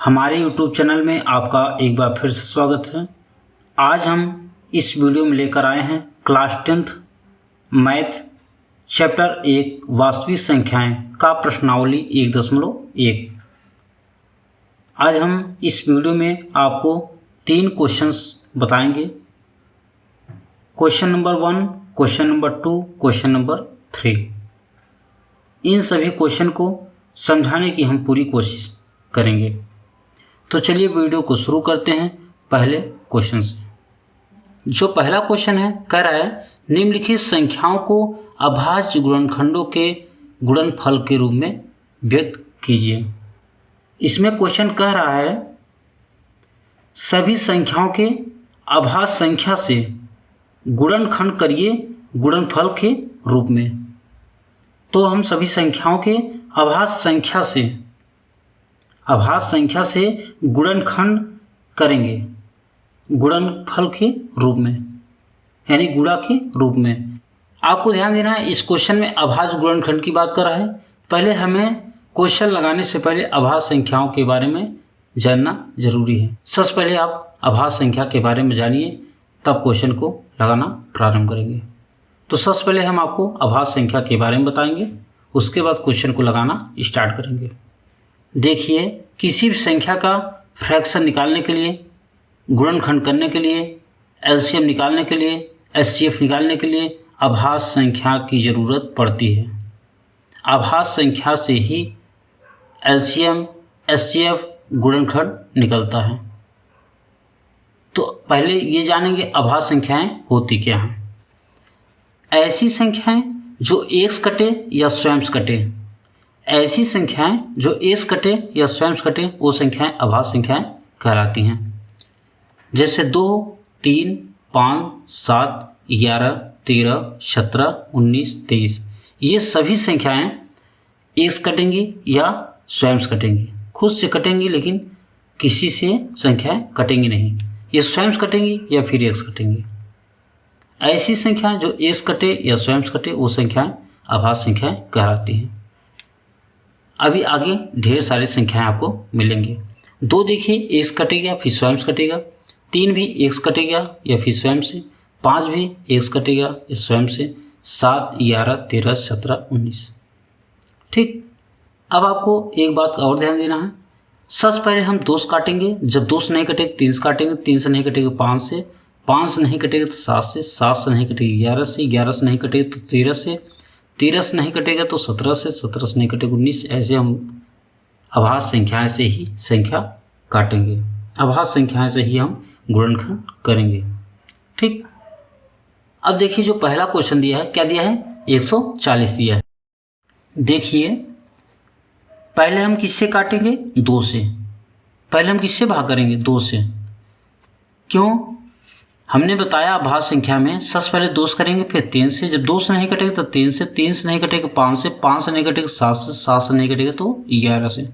हमारे YouTube channel में आपका एक बार फिर से स्वागत है। आज हम इस वीडियो में लेकर आए हैं क्लास 10th मैथ चैप्टर 1 वास्तविक संख्याएं का प्रश्नावली 1.1। आज हम इस वीडियो में आपको 3 क्वेश्चंस बताएंगे। Question number 1, question number 2, question number 3। इन सभी क्वेश्चन को समझाने की हम पूरी कोशिश करेंगे। तो चलिए वीडियो को शुरू करते हैं पहले क्वेश्चन से। जो पहला क्वेश्चन है कह रहा है निम्नलिखित संख्याओं को अभाज्य गुणनखंडों के गुणनफल के रूप में व्यक्त कीजिए। इसमें क्वेश्चन कह रहा है सभी संख्याओं के अभाज्य संख्या से गुणनखंड करिए गुणनफल के रूप में। तो हम सभी संख्याओं के अभाज्य संख्या से गुणनखंड करेंगे गुणनफल के रूप में, यानी गुणा के रूप में। आपको ध्यान देना है इस क्वेश्चन में अभाज्य गुणनखंड की बात कर रहा है। पहले हमें क्वेश्चन लगाने से पहले अभाज्य संख्याओं के बारे में जानना जरूरी है। सबसे पहले आप अभाज्य संख्या के बारे में जानिए, तब क्वेश्चन को लगाना प्रारंभ करेंगे। तो सबसे पहले हम आपको अभाज्य संख्या के बारे में बताएंगे, उसके बाद क्वेश्चन को लगाना स्टार्ट करेंगे। देखिए, किसी भी संख्या का फ्रैक्शन निकालने के लिए, गुणनखंड करने के लिए, एलसीएम निकालने के लिए, एचसीएफ निकालने के लिए अभाज्य संख्या की ज़रूरत पड़ती है। अभाज्य संख्या से ही एलसीएम, एचसीएफ, गुणनखंड निकलता है। तो पहले ये जानेंगे अभाज्य संख्याएं होती क्या हैं। ऐसी संख्याएं जो एक कटे या स्वयं कटे, ऐसी संख्याएं जो एक कटे या स्वयं कटे, वो संख्याएं अभाज्य संख्याएं कहलाती हैं। जैसे 2, 3, 5, 7, 11, 13, 17, 19, 23, ये सभी संख्याएं एक कटेंगी या स्वयं कटेंगी। खुद से कटेंगी लेकिन किसी से संख्याएं कटेंगी नहीं, ये स्वयं कटेंगी या फिर एक कटेंगी। ऐसी संख्याएं जो एक कटे या स्वयं कटे, वो संख्याएं अभाज्य संख्याएं कहलाती हैं। अभी आगे ढेर सारी संख्याएं आपको मिलेंगी। 2 देखिए एक कटेगा फिर स्वयं कटेगा, 3 भी एक कटेगा या फिर स्वयं से, 5 भी एक कटेगा या स्वयं से, 7, 11, 13, 17, 19। ठीक, अब आपको एक बात और ध्यान देना है। सबसे पहले हम 2 से काटेंगे, जब 2 से नहीं कटेगा 3 से काटेंगे, 3 से नहीं कटेगा 5 से, 5 से नहीं कटेगा तो 7 से, 7 से नहीं कटेगा 11 से, 11 से नहीं कटेगा तो 13 से, 13 से नहीं कटेगा तो 17 से, 17 से नहीं कटेगा 19। ऐसे हम अभाज्य संख्याएं से ही संख्या काटेंगे, अभाज्य संख्याएं से ही हम गुणनखंड करेंगे। ठीक, अब देखिए जो पहला क्वेश्चन दिया है, क्या दिया है, 140 दिया है। देखिए पहले हम किससे काटेंगे, 2 से। पहले हम किससे भाग करेंगे, 2 से। क्यों, हमने बताया अभाज्य संख्या में सबसे पहले 2 से करेंगे फिर 3 से, जब 2 से नहीं कटेगा तो 3 से, 3 से नहीं कटेगा 5 से, 5 से नहीं कटेगा 7 से, 7 से नहीं कटेगा तो 11 से,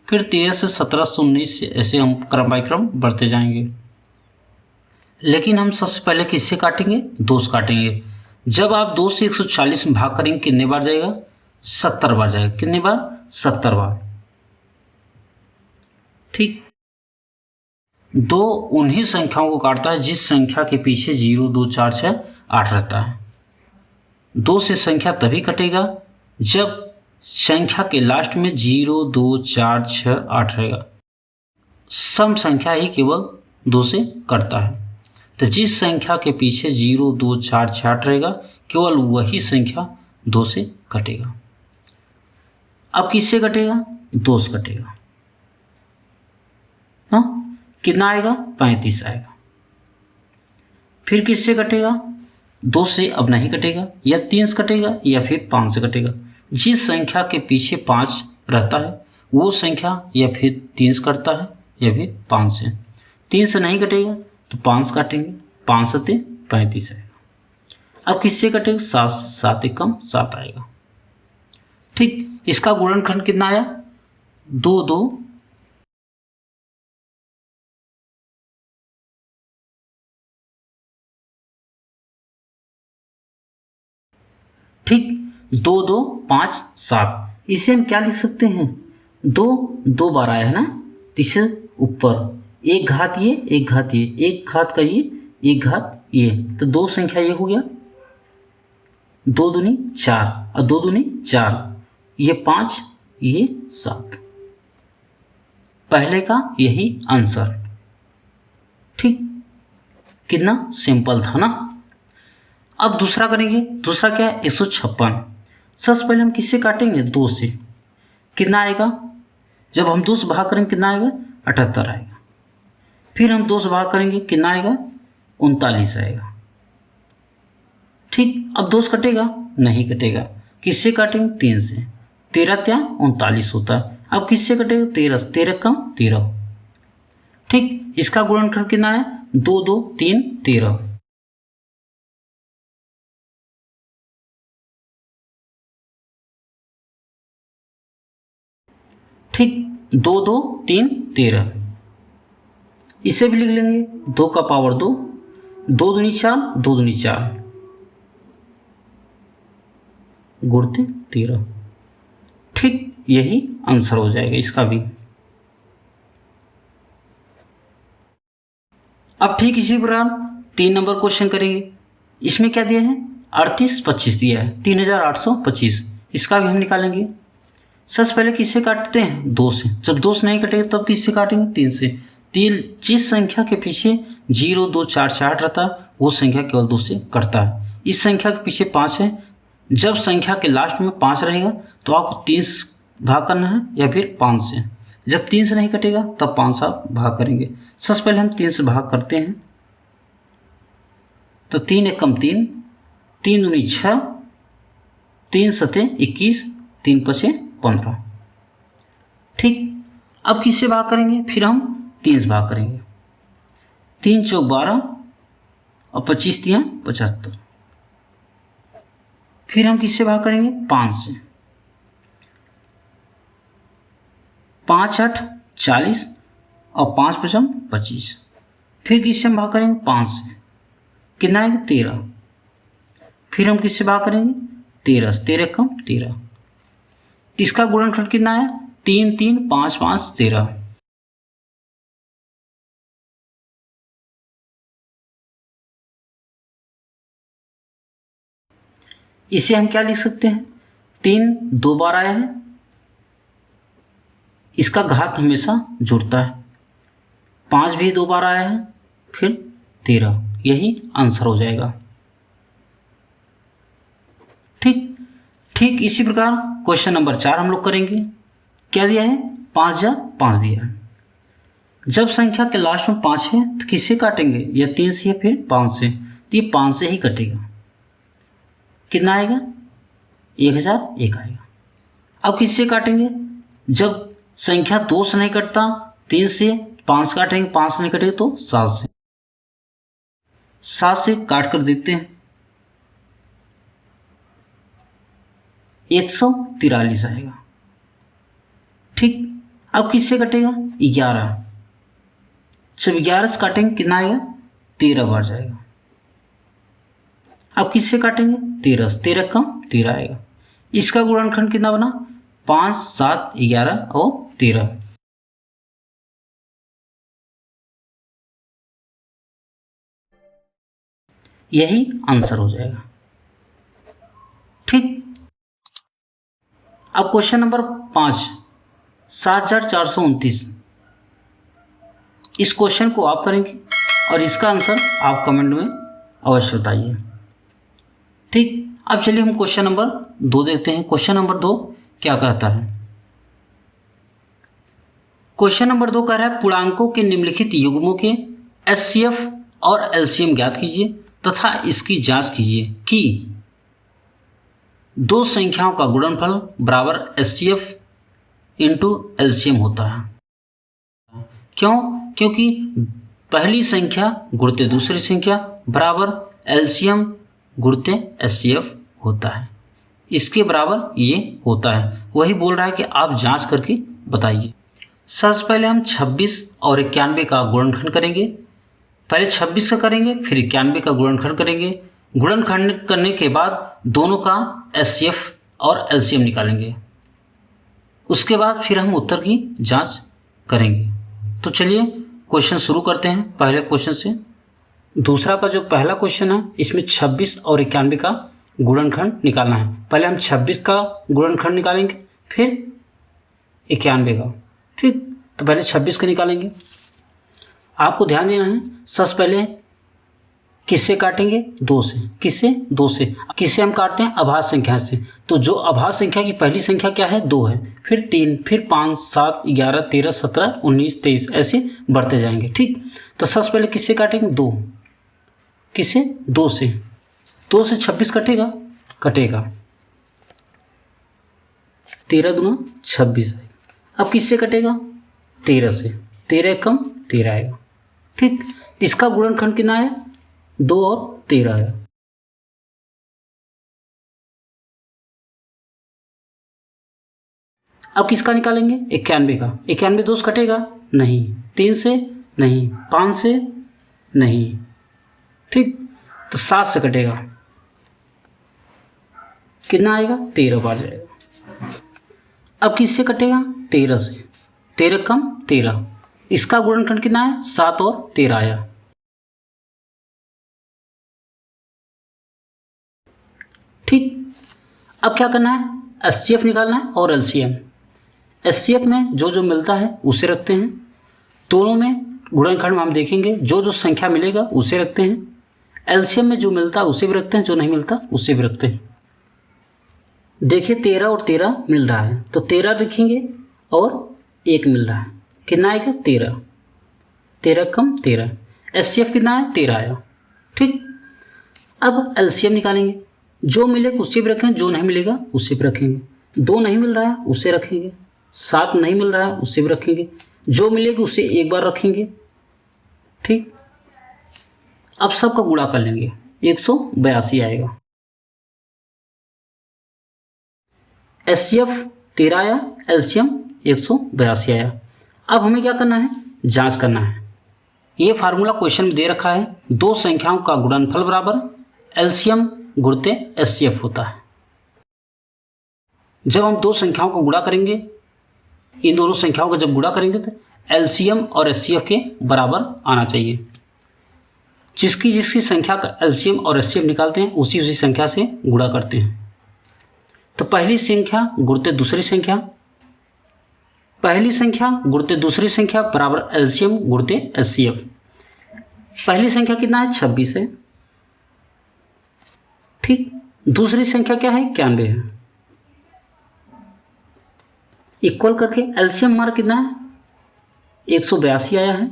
फिर 13 से, 17 से, 19 से, ऐसे हम क्रम बाय क्रम बढ़ते जाएंगे। लेकिन हम सबसे पहले किससे काटेंगे, 2 से काटेंगे। जब आप 2 से 140 में भाग करेंगे कितने बार जाएगा, 70 बार जाएगा। कितने बार, 70 बार। ठीक, 2 उन्हीं संख्याओं को काटता है जिस संख्या के पीछे 0, 2, 4, 6, 8 रहता है। 2 से संख्या तभी कटेगा जब संख्या के लास्ट में 0, 2, 4, 6, 8 रहेगा। सम संख्या ही केवल 2 से कटता है। तो जिस संख्या के पीछे 0, 2, 4, 6, 8 रहेगा, केवल वही संख्या 2 से कटेगा। अब किससे कटेगा, 2 से कटेगा। हाँ, कितना आएगा, 35 आएगा। फिर किससे कटेगा, 2 से अब नहीं कटेगा, या 3 से कटेगा या फिर 5 से कटेगा। जिस संख्या के पीछे 5 रहता है वो संख्या या फिर 3 से कटता है या फिर 5 से। 3 से नहीं कटेगा तो 5 काटेंगे, 5 से 35 आएगा। अब किससे कटेगा, 7 से, 7 एक कम 7 आएगा। ठीक, इसका गुणनखंड कितना आया, 2, 2। ठीक, 2, 2, 5, 7। इसे हम क्या लिख सकते हैं, 2 2 बार आया है ना, तो इसे ऊपर एक घात ये, एक घात ये, एक घात का ये, एक घात ये, तो दो संख्या ये हो गया, 2 दूनी 4 और 2 दूनी 4, ये 5, ये 7। पहले का यही आंसर। ठीक, कितना सिंपल था ना। अब दूसरा करेंगे। दूसरा क्या है? 156। सबसे पहले हम किससे काटेंगे? 2 से। कितना आएगा? जब हम 2 से भाग करेंगे कितना आएगा? 78 आएगा। फिर हम 2 से भाग करेंगे कितना आएगा? 39 आएगा। ठीक, अब 2 से कटेगा? नहीं कटेगा। किससे काटेंगे? 3 से। 13 क्या? 39 होता है। अब किससे कटेगा? 13 से। 13 कम 13। ठीक, इसका गुणनखंड कितना है? 2 2 3 13। ठीक, 2 2 3 13। इसे भी लिख लेंगे, 2 का पावर 2, 2 दूनी 4, 2 दूनी 4 गुणते 13। ठीक, यही आंसर हो जाएगा इसका भी। अब ठीक इसी प्रकार 3 नंबर क्वेश्चन करेंगे। इसमें क्या दिया है? 38 25 दिया है, 3825। इसका भी हम निकालेंगे। सबसे पहले किससे काटते हैं? 2 से। जब 2 से नहीं कटेगा तब किससे काटेंगे? 3 से। 3, जिस संख्या के पीछे 0 2 4 6 रहता है वो संख्या केवल 2 से कटता है। इस संख्या के पीछे 5 है। जब संख्या के लास्ट में 5 रहेगा तो आपको 3 से भाग करना है या फिर 5 से। जब 3 से नहीं कटेगा तब 5 से आप भाग करेंगे। सबसे पहले हम 3 से भाग करते हैं, तो 3 एक कम 3, 3 दूनी 6, 3 सते 21, 3 पचे 15। ठीक, अब किससे भाग करेंगे? फिर हम 3 से भाग करेंगे। 3 चौक 12 और 25 तियां 75। फिर हम किससे भाग करेंगे? 5 से। 5 8 40 और 5 पचम 25। फिर किससे हम भाग करेंगे? 5 से। कितना आएगा? 13। फिर हम किससे भाग करेंगे? 13 से। 13 कम 13। इसका गुणनखंड कितना है? 3 3 5 5 13। इसे हम क्या लिख सकते हैं? 3 2 बार आया है, इसका घात हमेशा जुड़ता है। 5 भी 2 बार आया है, फिर 13, यही आंसर हो जाएगा। ठीक इसी प्रकार क्वेश्चन नंबर 4 हम लोग करेंगे। क्या दिया है? 5 जा 5 दिया है। जब संख्या के लास्ट में 5 है तो किससे काटेंगे? या 3 से या फिर 5 से। तो ये 5 से ही कटेगा। कितना आएगा? 1001 आएगा। अब किससे काटेंगे? जब संख्या 2 से नहीं कटता, 3 से 5 काटेंगे, 5 से नहीं कटेगा तो 7 से। 7 से काट कर देखते हैं, 143 आएगा। ठीक, अब किससे कटेगा? 11। जब 11 से काटेंगे कितना आएगा? 13 बार जाएगा। अब किससे काटेंगे? 13 से। 13 कम 13 आएगा। इसका गुणनखंड कितना बना? 5 7 11 और 13। यही आंसर हो जाएगा। ठीक, अब क्वेश्चन नंबर 5, 7429। इस क्वेश्चन को आप करेंगे और इसका आंसर आप कमेंट में अवश्य बताइए। ठीक, अब चलिए हम क्वेश्चन नंबर 2 देखते हैं। क्वेश्चन नंबर 2 क्या कहता है? क्वेश्चन नंबर 2 कह रहा है पूर्णांकों के निम्नलिखित युग्मों के HCF और LCM ज्ञात कीजिए तथा इसकी जांच कीजिए कि 2 संख्याओं का गुणनफल बराबर HCF इंटू LCM होता है। क्यों? क्योंकि पहली संख्या गुणते दूसरी संख्या बराबर LCM गुणते HCF होता है। इसके बराबर ये होता है। वही बोल रहा है कि आप जांच करके बताइए। सबसे पहले हम 26 और 91 का गुणनखंड करेंगे। पहले 26 का करेंगे, फिर 91 का गुणनखंड करेंगे। गुणनखंड करने के बाद दोनों का HCF और LCM निकालेंगे। उसके बाद फिर हम उत्तर की जांच करेंगे। तो चलिए क्वेश्चन शुरू करते हैं पहले क्वेश्चन से। दूसरा का जो पहला क्वेश्चन है इसमें 26 और 91 का गुणनखंड निकालना है। पहले हम 26 का गुणनखंड निकालेंगे फिर 91 का। ठीक, तो पहले 26 का निकालेंगे। आपको ध्यान देना है, सबसे पहले किससे काटेंगे? 2 से। किससे? 2 से। किससे हम काटते हैं? अभाज्य संख्या से। तो जो अभाज्य संख्या की पहली संख्या क्या है? 2 है, फिर 3, फिर 5, 7, 11, 13, 17, 19, 23 ऐसे बढ़ते जाएंगे। ठीक, तो सबसे पहले किससे काटेंगे? 2। किससे? 2 से। 2 से 26 कटेगा? कटेगा। 13 दूना 26 है। अब किससे कटेगा? 13 से। 13 कम 13 आएगा। ठीक, इसका गुणनखंड कितना है? 2 और 13 है। अब किसका निकालेंगे? 91 का। 91 2 से कटेगा? नहीं। 3 से? नहीं। 5 से? नहीं। ठीक, तो 7 से कटेगा। कितना आएगा? 13 बार जाएगा। अब किससे कटेगा? 13 से। 13 कम 13। इसका गुणनखंड कितना है? 7 और 13 आया। ठीक, अब क्या करना है? एचसीएफ निकालना है और एलसीएम। एचसीएफ में जो जो मिलता है उसे रखते हैं। दोनों में गुणनखंड में हम देखेंगे जो जो संख्या मिलेगा उसे रखते हैं। एलसीएम में जो मिलता है उसे भी रखते हैं, जो नहीं मिलता उसे भी रखते हैं। देखिए 13 और 13 मिल रहा है तो 13 रखेंगे और 1 मिल रहा है। कितना आएगा? 13। 13 कम 13। एचसीएफ कितना है? 13 आया। ठीक, अब एलसीएम निकालेंगे। जो मिलेगा उसे भी रखेंगे, जो नहीं मिलेगा उसे भी रखेंगे। 2 नहीं मिल रहा है उसे रखेंगे। 7 नहीं मिल रहा है उसे भी रखेंगे। जो मिलेगा उसे एक बार रखेंगे। ठीक, अब सबका गुणा कर लेंगे। 182 आएगा। एचसीएफ 13 आया, एलसीएम 182 आया। अब हमें क्या करना है? जांच करना है। ये फार्मूला क्वेश्चन में दे रखा है, 2 संख्याओं का गुणनफल बराबर एलसीएम गुणते एचसीएफ होता है। जब हम 2 संख्याओं को गुणा करेंगे, इन दोनों संख्याओं का जब गुणा करेंगे तो एलसीएम और एचसीएफ के बराबर आना चाहिए। जिसकी जिसकी संख्या का एलसीएम और एचसीएफ निकालते हैं उसी उसी संख्या से गुणा करते हैं। तो पहली संख्या गुणते दूसरी संख्या, पहली संख्या गुणते दूसरी संख्या बराबर एलसीएम गुणते एचसीएफ। पहली संख्या कितना है? 26 है। ठीक, दूसरी संख्या क्या है? 91 है। इक्वल करके एलसीएम हमारा कितना है? 182 आया है।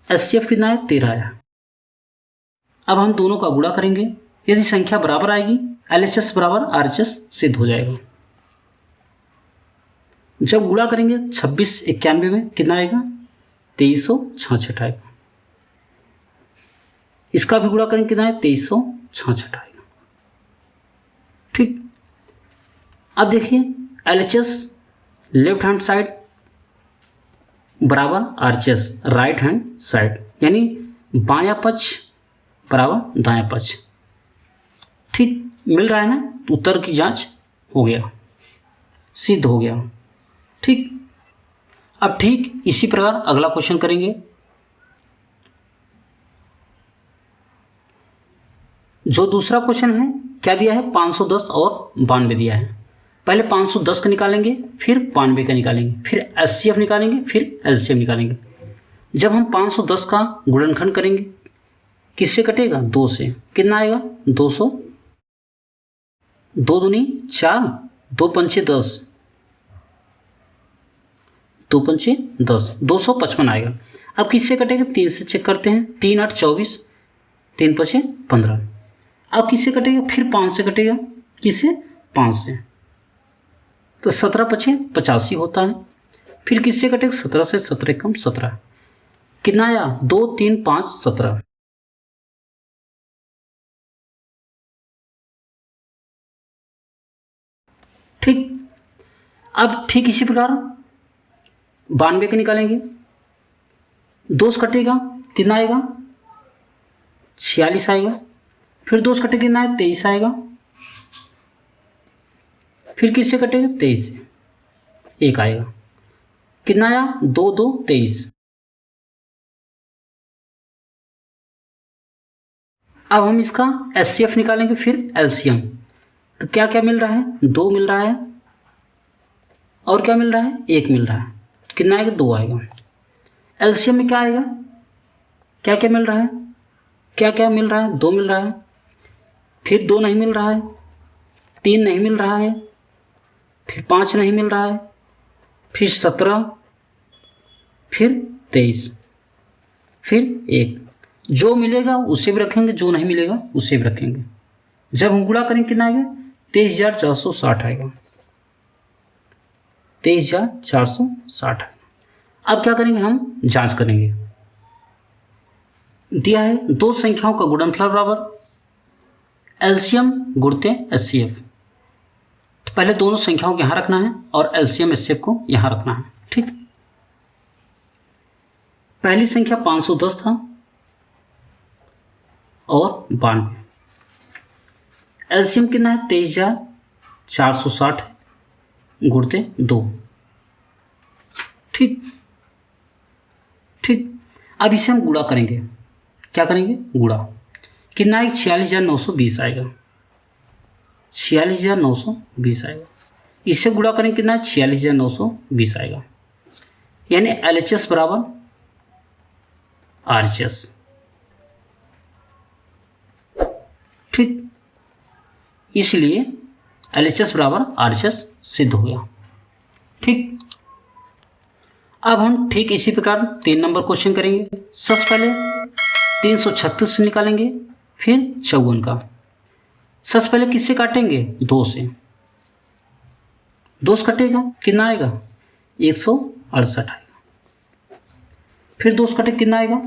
एचसीएफ कितना है? 13 आया। अब हम दोनों का गुणा करेंगे। यदि संख्या बराबर आएगी एलएचएस बराबर आरएचएस सिद्ध हो जाएगा। जब गुणा करेंगे 26 91 में कितना आएगा? 2366 आएगा। इसका भी गुणा करेंगे कितना है? 2366 आएगा। ठीक, अब देखिए एलएचएस लेफ्ट हैंड साइड बराबर आरएचएस राइट हैंड साइड, यानी बायां पक्ष बराबर दायां पक्ष। ठीक, मिल रहा है ना? उत्तर की जांच हो गया, सिद्ध हो गया। ठीक, अब ठीक इसी प्रकार अगला क्वेश्चन करेंगे। जो दूसरा क्वेश्चन है क्या दिया है? 510 और 92 दिया है। पहले 510 का निकालेंगे, फिर 92 का निकालेंगे, फिर एचसीएफ निकालेंगे, फिर एलसीएम निकालेंगे। जब हम 510 का गुणनखंड करेंगे किससे कटेगा? 2 से। कितना आएगा? 200। 2 दूनी 4, 2 पंचे 10, 2 पंचे 10, 255 आएगा। अब किससे कटेगा? 3 से चेक करते हैं। 3 8 24, 3 पचे 15। अब किससे कटेगा? फिर 5 से कटेगा। किससे? 5 से। तो 17 पचे 85 होता है। फिर किससे कटेगा? 17 से। 17 कम 17। कितना आया? 2 3 5 17। ठीक, अब ठीक इसी प्रकार 92 के निकालेंगे। 2 से कटेगा कितना आएगा? 46 आएगा। फिर 2 से कटेगा कितना है? 23 आएगा। फिर किससे कटेगा? 23 से। 1 आएगा। कितना आया, 2 2 23। अब हम इसका एचसीएफ निकालेंगे, फिर एलसीएम। तो क्या क्या मिल रहा है, 2 मिल रहा है और क्या मिल रहा है, 1 मिल रहा है। कितना आएगा, 2 आएगा। एलसीएम में क्या आएगा, क्या क्या मिल रहा है, क्या क्या मिल रहा है, 2 मिल रहा है, फिर 2 नहीं मिल रहा है, 3 नहीं मिल रहा है, फिर 5 नहीं मिल रहा है, फिर 17, फिर 23, फिर 1। जो मिलेगा उसे भी रखेंगे, जो नहीं मिलेगा उसे भी रखेंगे। जब हम गुणा करेंगे कितना आएगा, 23,460 आएगा, 23,460 आएगा। अब क्या करेंगे, हम जांच करेंगे। दिया है 2 संख्याओं का गुणनफल बराबर एलसीएम गुणते एचसीएफ। तो पहले दोनों संख्याओं को यहाँ रखना है और एलसीएम एचसीएफ को यहाँ रखना है। ठीक, पहली संख्या 510 था और 92। एलसीएम कितना है, 23,460 गुणते 2। ठीक ठीक, अब इसे हम गुणा करेंगे। क्या करेंगे, गुणा। कितना आएगा, 46,920 आएगा, 46,920 आएगा। इससे गुणा करेंगे कितना है, 46,920 आएगा। यानी एलएचएस बराबर आरएचएस। ठीक, इसलिए एलएचएस बराबर आरएचएस सिद्ध हो गया। ठीक, अब हम ठीक इसी प्रकार 3 नंबर क्वेश्चन करेंगे। सबसे पहले 336 से निकालेंगे, फिर 54 का। सबसे पहले किससे काटेंगे, 2 से। 2 से कटेगा कितना आएगा, 168 आएगा। फिर 2 से कटे कितना आएगा,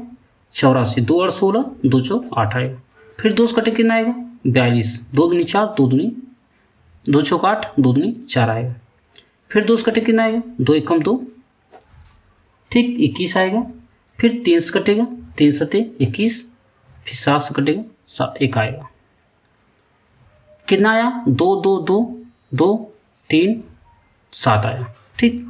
84, 2 और 16, 2 4 8 आएगा। फिर 2 से कटे कितना आएगा, 42, 2 दूनी 4, 2 दूनी 2 चौक 8, 2 दूनी 4 आएगा। फिर 2 से कटे कितना आएगा, 2 एकम 2, ठीक 21 आएगा। फिर 3 से कटेगा, 3 सते 21, फिर 7 से कटेगा 1 आएगा। कितना आया, 2 2 2 2 3 7 आया। ठीक,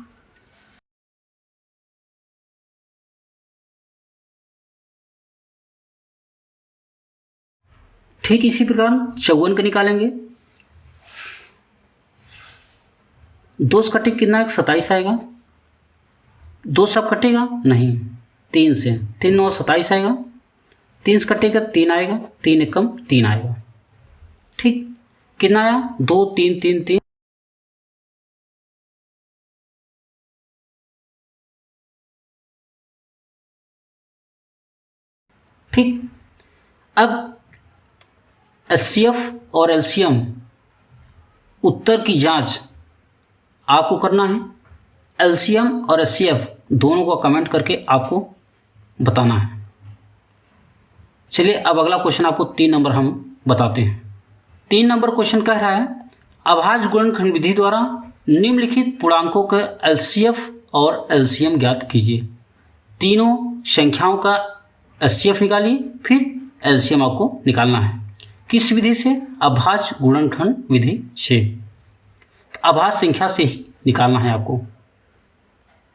ठीक इसी प्रकार 54 का निकालेंगे। 2 से कटे कितना है, 27 आएगा। 2 सब कटेगा नहीं, 3 से 3 9 27 आएगा। 3 से कटेगा 3 आएगा, 3 एकम 3 आएगा। ठीक, कितना आया, 2 3 3 3। ठीक, अब एचसीएफ और एलसीएम उत्तर की जांच आपको करना है। एलसीएम और एचसीएफ दोनों को कमेंट करके आपको बताना है। चलिए अब अगला क्वेश्चन आपको 3 नंबर हम बताते हैं। 3 नंबर क्वेश्चन कह रहा है, अभाज्य गुणनखंड विधि द्वारा निम्नलिखित पूर्णांकों के एलसीएफ और एलसीएम ज्ञात कीजिए। तीनों संख्याओं का एचसीएफ निकालिए, फिर एलसीएम आपको निकालना है। किस विधि से, अभाज्य गुणनखंड विधि से। अभाज्य संख्या से ही निकालना है आपको।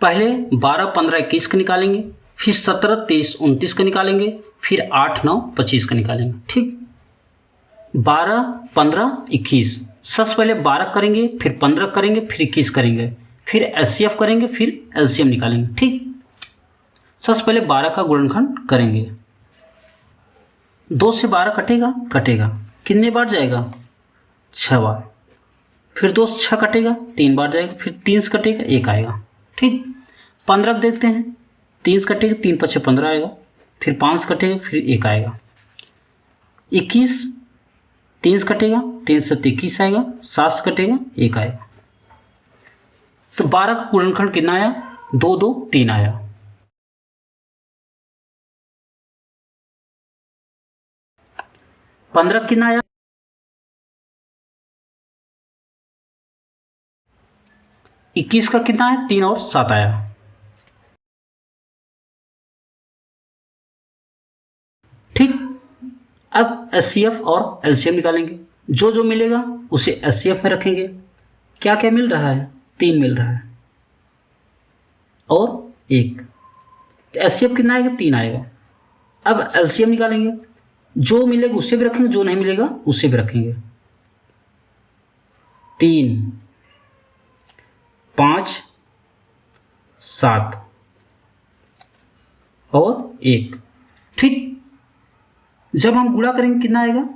पहले 12 15 21 का निकालेंगे, फिर 17 23 29 का निकालेंगे, फिर 8 9 25 का निकालेंगे। ठीक, 12 15 21। सबसे पहले 12 करेंगे, फिर 15 करेंगे, फिर 21 करेंगे, फिर एचसीएफ करेंगे, फिर एलसीएम निकालेंगे। ठीक, सबसे पहले 12 का गुणनखंड करेंगे। 2 से 12 कटेगा, कटेगा कितने बार जाएगा, 6 बार। फिर 2 से 6 कटेगा, 3 बार जाएगा। फिर 3 से कटेगा, 1 आएगा। ठीक, 15 देखते हैं। 3 से कटेगा, 3 5 15 आएगा। फिर 5 से कटेगा, फिर 1 आएगा। 21, 3 से कटेगा, 3 से 21 आएगा। 7 से कटेगा, 1 आएगा। तो 12 का गुणनखंड कितना आया, 2 2 3 आया। पंद्रह कितना आया, 21 का कितना है, 3 और 7 आया। ठीक, अब एचसीएफ और एलसीएम निकालेंगे। जो जो मिलेगा उसे एचसीएफ में रखेंगे। क्या क्या मिल रहा है, 3 मिल रहा है। और 1। तो एचसीएफ कितना आएगा? 3 आएगा। अब एलसीएम निकालेंगे, जो मिलेगा उससे भी रखेंगे, जो नहीं मिलेगा उससे भी रखेंगे। 3, 5, 7 और 1। ठीक, जब हम गुणा करेंगे कितना आएगा?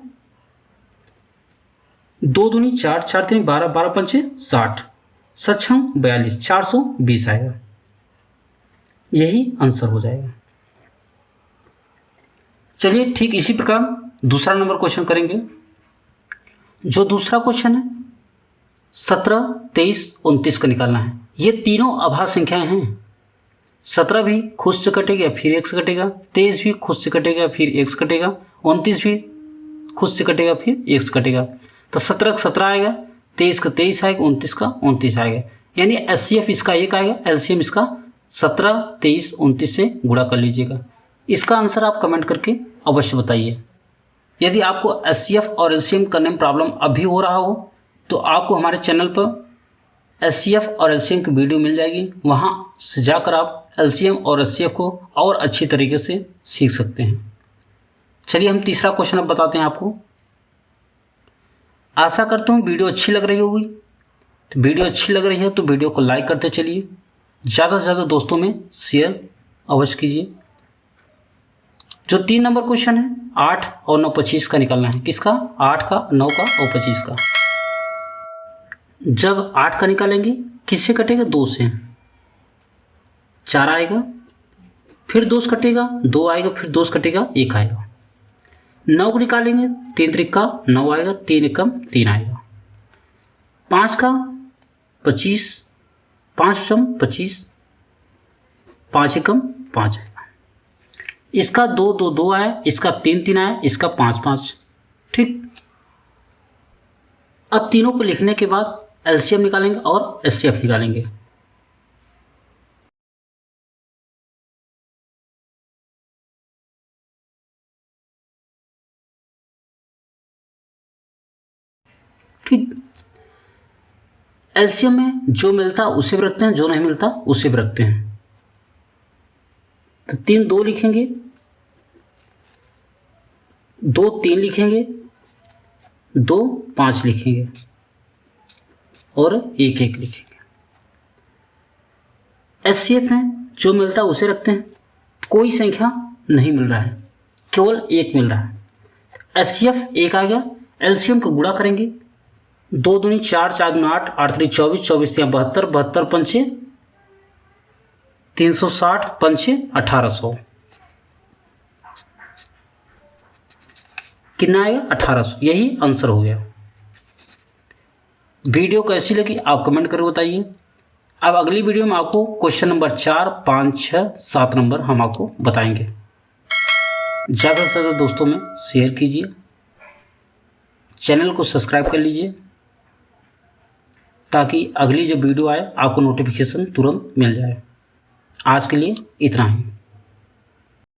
2 दूनी 4, 4 3 12, 12 पंचे 60, 7 42, 420 आएगा। यही आंसर हो जाएगा। चलिए ठीक इसी प्रकार दूसरा नंबर क्वेश्चन करेंगे। जो दूसरा क्वेश्चन है 17, 23, 29 का निकालना है। ये तीनों अभाज्य संख्याएं हैं। 17 भी खुद से कटेगा फिर 1 से कटेगा, 23 भी खुद से कटेगा फिर 1 से कटेगा, 29 भी खुद से कटेगा फिर 1 से कटेगा। तो 17 का 17 आएगा, 23 का 23 आएगा, 29 का 29 आएगा। यानी एचसीएफ इसका 1 आएगा, एलसीएम इसका 17, 23, 29 से गुणा कर लीजिएगा। इसका आंसर आप कमेंट करके अवश्य बताइए। यदि आपको एचसीएफ और एलसीएम करने में प्रॉब्लम अभी हो रहा हो तो आपको हमारे चैनल पर एचसीएफ और एलसीएम की वीडियो मिल जाएगी, वहाँ से जाकर आप एलसीएम और एचसीएफ को और अच्छी तरीके से सीख सकते हैं। चलिए हम तीसरा क्वेश्चन अब बताते हैं आपको। आशा करता हूँ वीडियो अच्छी लग रही होगी। तो वीडियो अच्छी लग रही है तो वीडियो को लाइक करते चलिए, ज़्यादा से ज़्यादा दोस्तों में शेयर अवश्य कीजिए। जो 3 नंबर क्वेश्चन है 8 और 9, 25 का निकालना है। किसका? 8 का, 9 का और 25 का। जब 8 का निकालेंगे किससे कटेगा? 2 से। 4 आएगा, फिर 2 से कटेगा, 2 आएगा, फिर 2 से कटेगा, 1 आएगा। 9 को निकालेंगे, 3 त्रिका 9 आएगा, 3 एकम 3 आएगा। 5 का 25, 5 सम 25, 5 एकम 5 आएगा। इसका 2 2 2 आया, इसका 3 3 आया, इसका 5 5। ठीक, अब तीनों को लिखने के बाद एलसीएम निकालेंगे और एचसीएफ निकालेंगे। ठीक, एलसीएम में जो मिलता उसे भी रखते हैं, जो नहीं मिलता उसे भी रखते हैं। तो 3 2 लिखेंगे, 2 3 लिखेंगे, 2 5 लिखेंगे और 1 1 लिखेंगे। एचसीएफ में जो मिलता उसे रखते हैं, कोई संख्या नहीं मिल रहा है, केवल 1 मिल रहा है। एचसीएफ 1 आ गया, एलसीएम को गुणा करेंगे, 2 दूनी 4, 4 दूनी 8, 8 3 24, 24 3 72, 72 पंचे 360, पंचे 1800। कितना आएगा? 1800। यही आंसर हो गया। वीडियो कैसी लगी आप कमेंट करके बताइए। अब अगली वीडियो में आपको क्वेश्चन नंबर 4, 5, 6, 7 नंबर हम आपको बताएंगे। ज़्यादा से ज़्यादा दोस्तों में शेयर कीजिए, चैनल को सब्सक्राइब कर लीजिए ताकि अगली जो वीडियो आए आपको नोटिफिकेशन तुरंत मिल जाए। आज के लिए इतना ही।